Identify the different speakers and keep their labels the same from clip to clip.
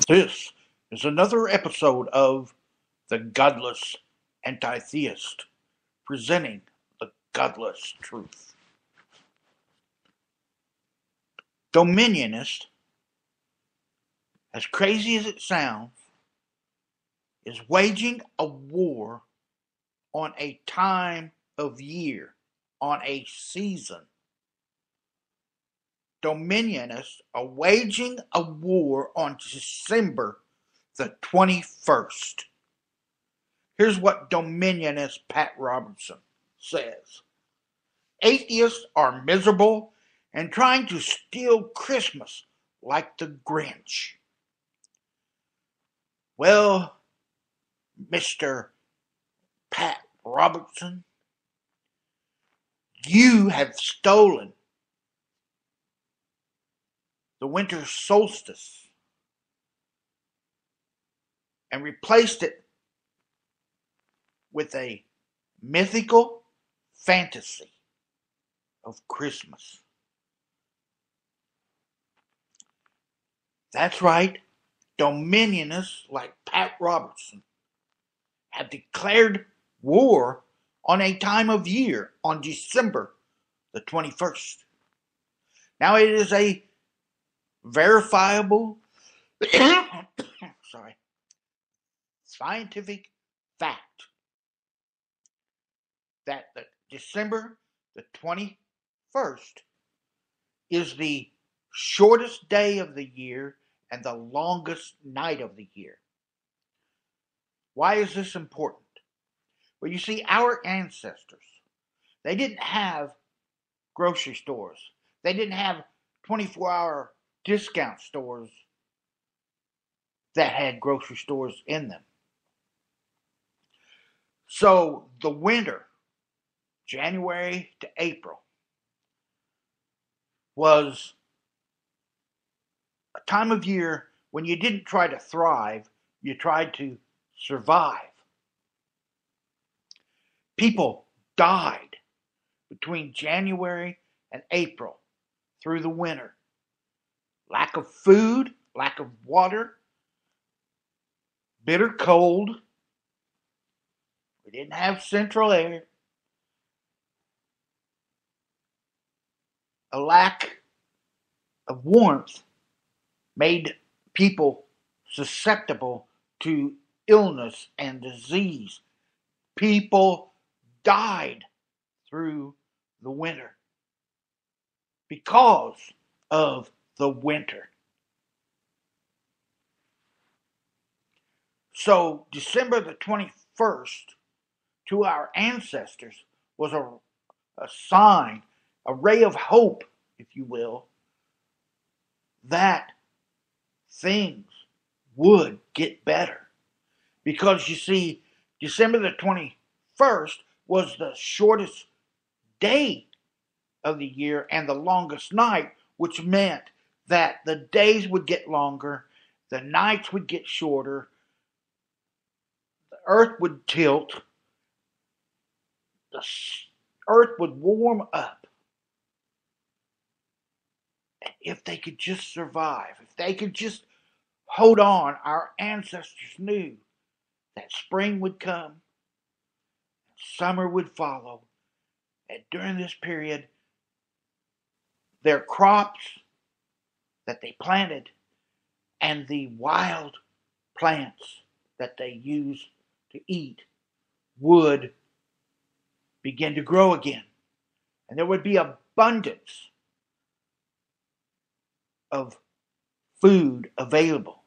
Speaker 1: This is another episode of The Godless Anti-Theist, presenting the godless truth. Dominionist, as crazy as it sounds, is waging a war on a time of year, on a season. Dominionists are waging a war on December the 21st. Here's what Dominionist Pat Robertson says. Atheists are miserable and trying to steal Christmas like the Grinch. Well, Mr. Pat Robertson, you have stolen the Winter Solstice and replaced it with a mythical fantasy of Christmas. That's right, Dominionists like Pat Robertson have declared war on a time of year on December the 21st. Now it is a verifiable scientific fact that December the 21st is the shortest day of the year and the longest night of the year. Why is this important? Well, you see, our ancestors, they didn't have grocery stores. They didn't have 24-hour discount stores that had grocery stores in them. So the winter, January to April, was a time of year when you didn't try to thrive, you tried to survive. People died between January and April through the winter. Lack of food, lack of water, bitter cold. We didn't have central air. A lack of warmth made people susceptible to illness and disease. People died through the winter because of the winter. So December the 21st to our ancestors was a sign, a ray of hope, if you will, that things would get better. Because you see, December the 21st was the shortest day of the year and the longest night, which meant that the days would get longer, the nights would get shorter, the earth would tilt, the earth would warm up. And if they could just survive, if they could just hold on, our ancestors knew that spring would come, summer would follow, and during this period, their crops that they planted and the wild plants that they used to eat would begin to grow again. And there would be abundance of food available.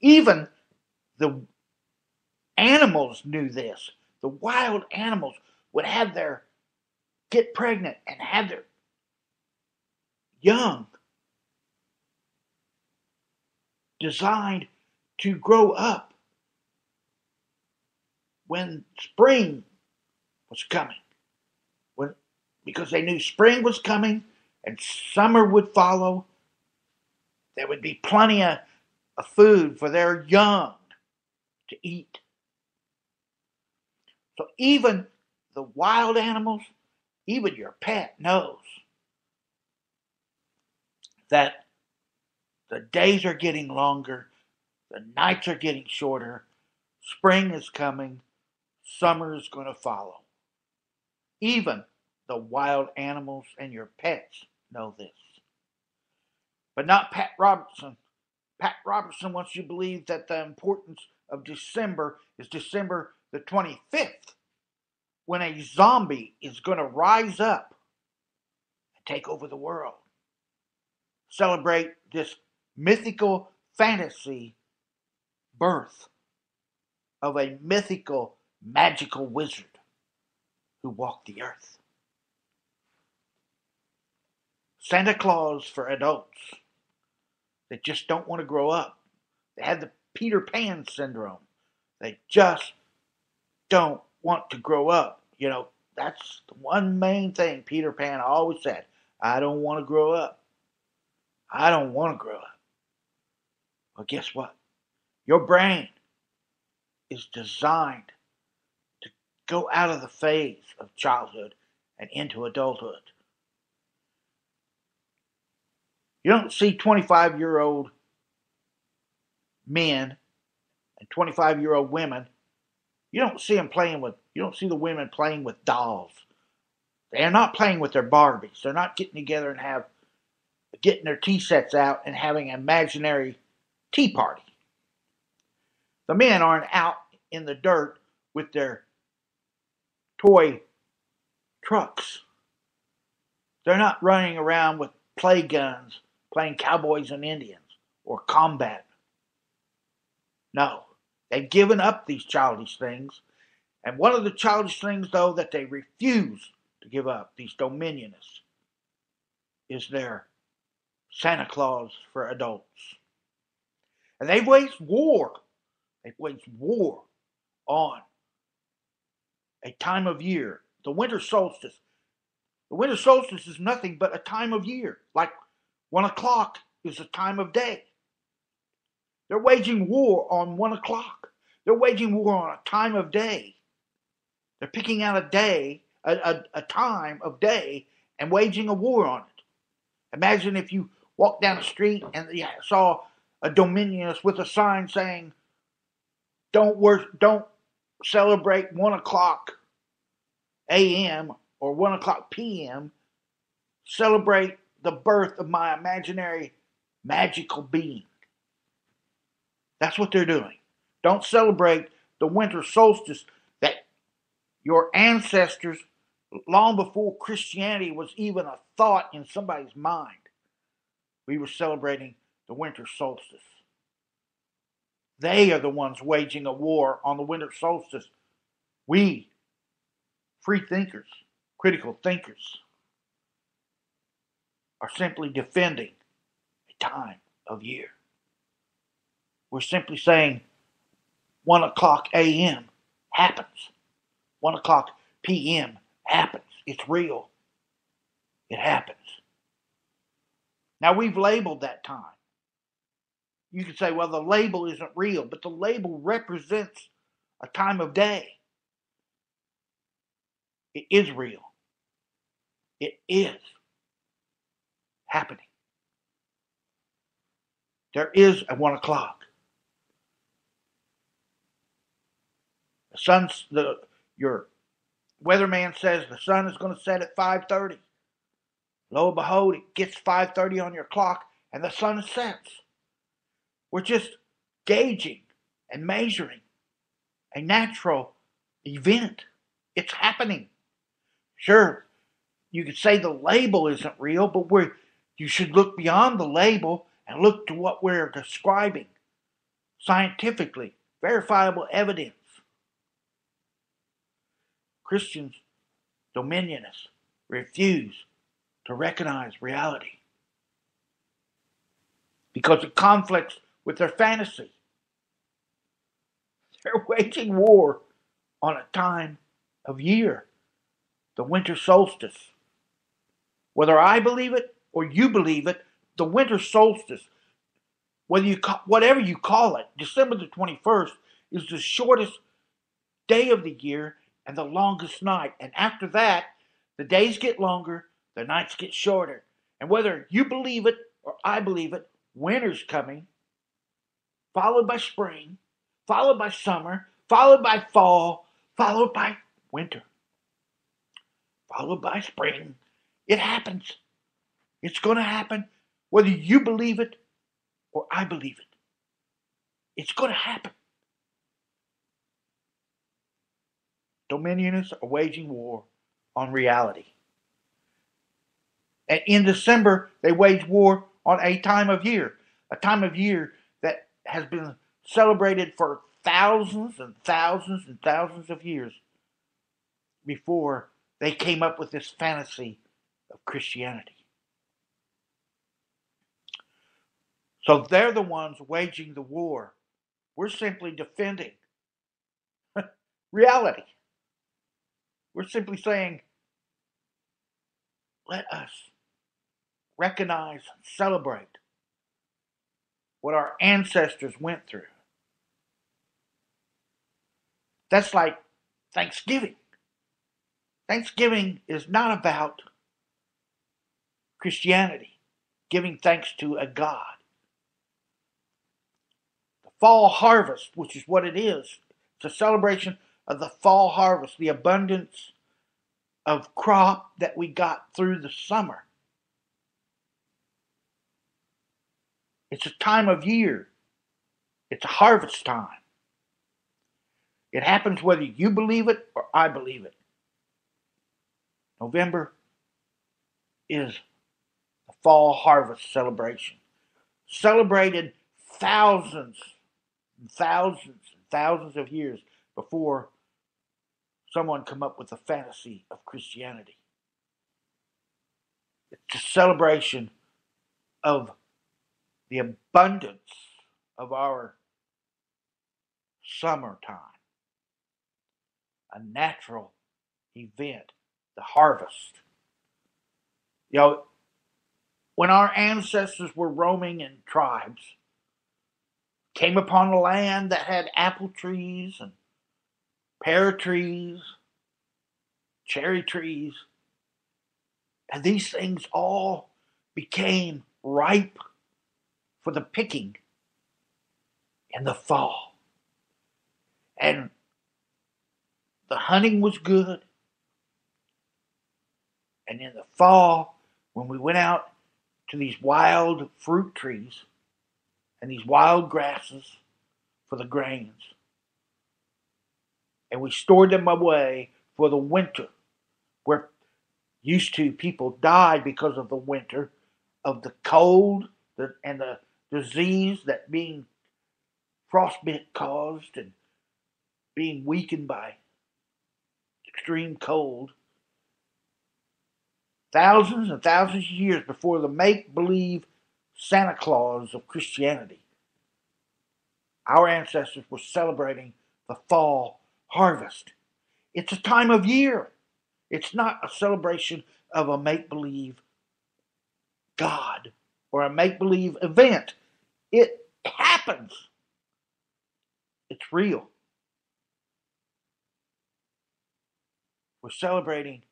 Speaker 1: Even the animals knew this. The wild animals would get pregnant and have their young designed to grow up when spring was coming. Because they knew spring was coming and summer would follow, there would be plenty of food for their young to eat. So even the wild animals, even your pet knows that The days are getting longer. The nights are getting shorter. Spring is coming. Summer is going to follow. Even the wild animals and your pets know this. But not Pat Robertson. Pat Robertson wants you to believe that the importance of December is December the 25th, when a zombie is going to rise up and take over the world. Celebrate this mythical fantasy birth of a mythical, magical wizard who walked the earth. Santa Claus for adults that just don't want to grow up. They have the Peter Pan syndrome. They just don't want to grow up. You know, that's the one main thing Peter Pan always said. I don't want to grow up. I don't want to grow up. Well, guess what? Your brain is designed to go out of the phase of childhood and into adulthood. You don't see 25-year-old men and 25-year-old women. You don't see the women playing with dolls. They're not playing with their Barbies. They're not getting together and getting their tea sets out and having an imaginary tea party. The men aren't out in the dirt with their toy trucks. They're not running around with play guns playing cowboys and Indians or combat. No, they've given up these childish things. And one of the childish things, though, that they refuse to give up, these dominionists, is their Santa Claus for adults. And they've waged war. They've waged war on a time of year, the winter solstice. The winter solstice is nothing but a time of year, like 1 o'clock is a time of day. They're waging war on 1 o'clock. They're waging war on a time of day. They're picking out a day, a time of day, and waging a war on it. Imagine if you walked down the street and you saw a dominionist with a sign saying, don't celebrate 1 o'clock a.m. or 1 o'clock p.m. Celebrate the birth of my imaginary magical being. That's what they're doing. Don't celebrate the winter solstice that your ancestors, long before Christianity was even a thought in somebody's mind, we were celebrating the winter solstice. They are the ones waging a war on the winter solstice. We, free thinkers, critical thinkers, are simply defending a time of year. We're simply saying 1 o'clock a.m. happens. 1 o'clock p.m. happens. It's real. It happens. Now we've labeled that time. You could say, well, the label isn't real, but the label represents a time of day. It is real. It is happening. There is a 1 o'clock. Your weatherman says the sun is going to set at 5:30. Lo and behold, it gets 5:30 on your clock and the sun sets. We're just gauging and measuring a natural event. It's happening. Sure, you could say the label isn't real, but you should look beyond the label and look to what we're describing scientifically, verifiable evidence. Christians, dominionists, refuse to recognize reality because it conflicts with their fantasy. They're waging war on a time of year, the winter solstice. Whether I believe it or you believe it, the winter solstice, whatever you call it, December the 21st is the shortest day of the year and the longest night. And after that, the days get longer, the nights get shorter. And whether you believe it or I believe it, Winter's coming, followed by spring, followed by summer, followed by fall, followed by winter, followed by spring. It happens. It's going to happen whether you believe it or I believe it. It's going to happen. Dominionists are waging war on reality. And in December, they wage war on a time of year that has been celebrated for thousands and thousands and thousands of years before they came up with this fantasy of Christianity. So they're the ones waging the war. We're simply defending reality. We're simply saying, let us recognize and celebrate what our ancestors went through. That's like Thanksgiving. Thanksgiving is not about Christianity, giving thanks to a God. The fall harvest, which is what it is, it's a celebration of the fall harvest, the abundance of crop that we got through the summer. It's a time of year. It's a harvest time. It happens whether you believe it or I believe it. November is the fall harvest celebration. Celebrated thousands and thousands and thousands of years before someone come up with the fantasy of Christianity. It's a celebration of the abundance of our summertime. A natural event, the harvest. You know, when our ancestors were roaming in tribes, came upon a land that had apple trees and pear trees, cherry trees, and these things all became ripe for the picking in the fall. And the hunting was good. And in the fall, when we went out to these wild fruit trees and these wild grasses for the grains, and we stored them away for the winter, where used to people died because of the winter, of the cold and the disease that being frostbite caused and being weakened by extreme cold. Thousands and thousands of years before the make-believe Santa Claus of Christianity, our ancestors were celebrating the fall harvest. It's a time of year. It's not a celebration of a make-believe God or a make-believe event. It happens. It's real. We're celebrating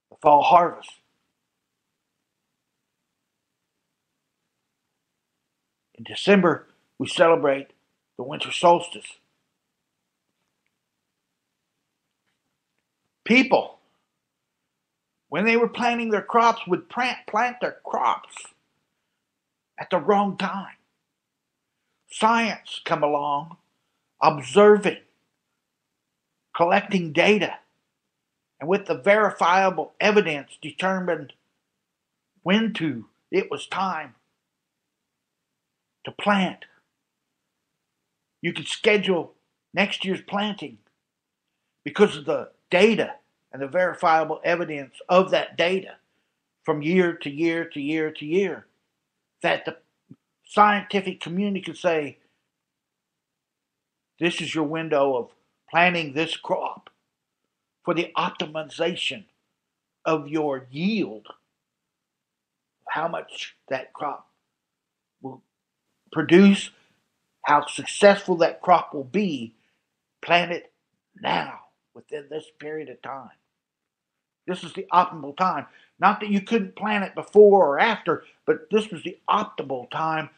Speaker 1: the fall harvest. In December, we celebrate the winter solstice. People, when they were planting their crops, would plant their crops at the wrong time. Science come along, observing, collecting data, and with the verifiable evidence determined when it was time to plant. You could schedule next year's planting because of the data and the verifiable evidence of that data from year to year to year to year, that the scientific community could say, this is your window of planting this crop for the optimization of your yield, how much that crop will produce, how successful that crop will be. Plant it now, within this period of time. This is the optimal time. Not that you couldn't plant it before or after, but this was the optimal time